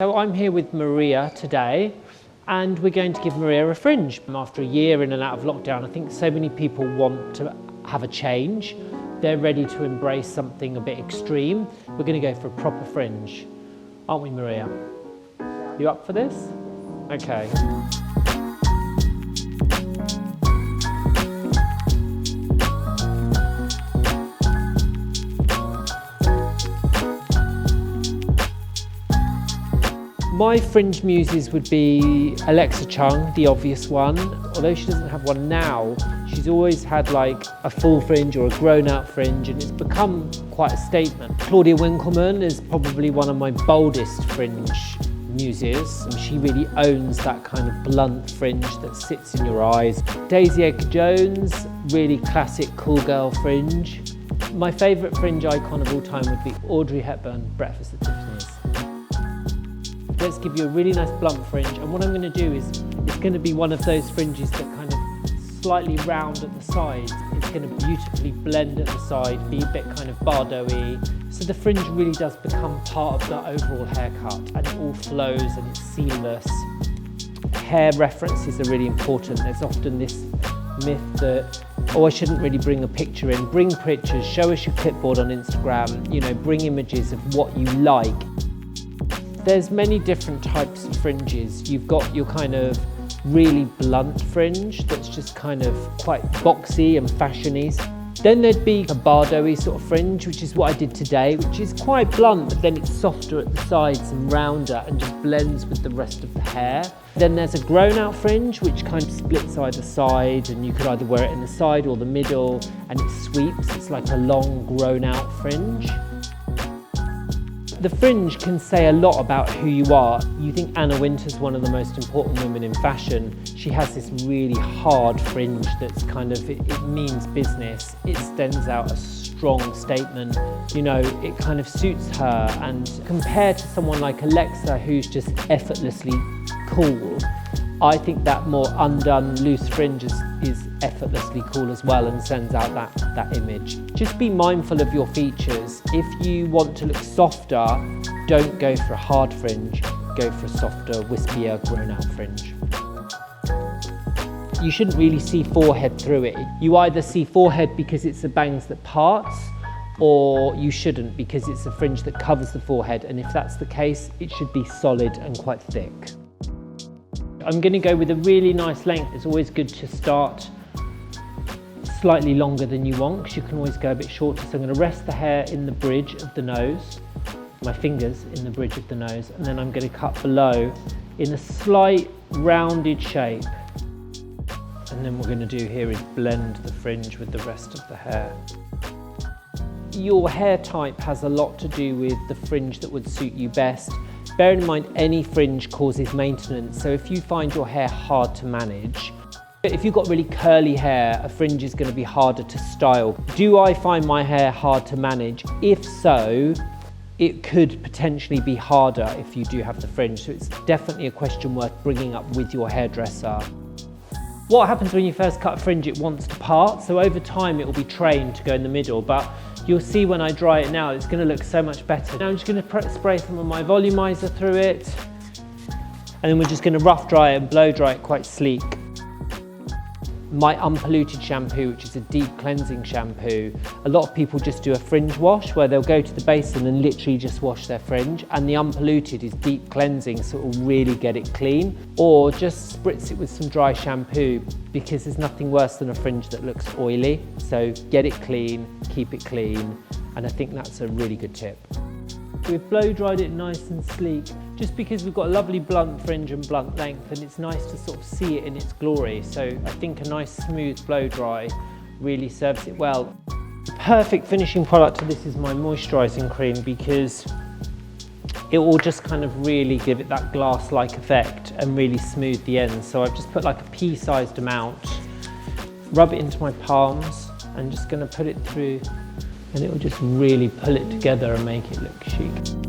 So I'm here with Maria today, and we're going to give Maria a fringe. After a year in and out of lockdown, I think so many people want to have a change. They're ready to embrace something a bit extreme. We're going to go for a proper fringe. Aren't we, Maria? You up for this? Okay. My fringe muses would be Alexa Chung, the obvious one. Although she doesn't have one now, she's always had like a full fringe or a grown-out fringe, and it's become quite a statement. Claudia Winkleman is probably one of my boldest fringe muses, and she really owns that kind of blunt fringe that sits in your eyes. Daisy Edgar-Jones, really classic cool girl fringe. My favourite fringe icon of all time would be Audrey Hepburn, Breakfast at Tiffany's. Let's give you a really nice blunt fringe, and what I'm going to do is, it's going to be one of those fringes that kind of slightly round at the sides. It's going to beautifully blend at the side, be a bit kind of Bardot-y. So the fringe really does become part of the overall haircut, and it all flows and it's seamless. Hair references are really important. There's often this myth that, oh, I shouldn't really bring a picture in. Bring pictures, show us your clipboard on Instagram, you know, bring images of what you like. There's many different types of fringes. You've got your kind of really blunt fringe that's just kind of quite boxy and fashiony. Then there'd be a Bardot-y sort of fringe, which is what I did today, which is quite blunt, but then it's softer at the sides and rounder and just blends with the rest of the hair. Then there's a grown-out fringe, which kind of splits either side, and you could either wear it in the side or the middle, and it sweeps. It's like a long, grown-out fringe. The fringe can say a lot about who you are. You think Anna Wintour's one of the most important women in fashion. She has this really hard fringe that's kind of, it means business. It stands out a strong statement. You know, it kind of suits her. And compared to someone like Alexa, who's just effortlessly cool, I think that more undone loose fringe is effortlessly cool as well and sends out that image. Just be mindful of your features. If you want to look softer, don't go for a hard fringe, go for a softer, wispier, grown-out fringe. You shouldn't really see forehead through it. You either see forehead because it's the bangs that parts, or you shouldn't because it's a fringe that covers the forehead, and if that's the case, it should be solid and quite thick. I'm going to go with a really nice length. It's always good to start slightly longer than you want, because you can always go a bit shorter. So I'm going to rest the hair in the bridge of the nose, my fingers in the bridge of the nose, and then I'm going to cut below in a slight rounded shape. And then what we're going to do here is blend the fringe with the rest of the hair. Your hair type has a lot to do with the fringe that would suit you best. Bear in mind, any fringe causes maintenance, so if you find your hair hard to manage, if you've got really curly hair, a fringe is going to be harder to style. Do I find my hair hard to manage? If so, it could potentially be harder if you do have the fringe, so it's definitely a question worth bringing up with your hairdresser. What happens when you first cut a fringe? It wants to part, so over time it will be trained to go in the middle, but you'll see when I dry it now, it's going to look so much better. Now I'm just going to spray some of my volumizer through it, and then we're just going to rough dry it and blow dry it quite sleek. My Unpolluted shampoo, which is a deep cleansing shampoo. A lot of people just do a fringe wash where they'll go to the basin and literally just wash their fringe, and the Unpolluted is deep cleansing, so it will really get it clean. Or just spritz it with some dry shampoo, because there's nothing worse than a fringe that looks oily. So get it clean, keep it clean, and I think that's a really good tip. We've blow dried it nice and sleek, just because we've got a lovely blunt fringe and blunt length, and it's nice to sort of see it in its glory. So I think a nice smooth blow dry really serves it well. The perfect finishing product to this is my moisturising cream, because it will just kind of really give it that glass-like effect and really smooth the ends. So I've just put like a pea-sized amount, rub it into my palms, and just going to put it through, and it will just really pull it together and make it look chic.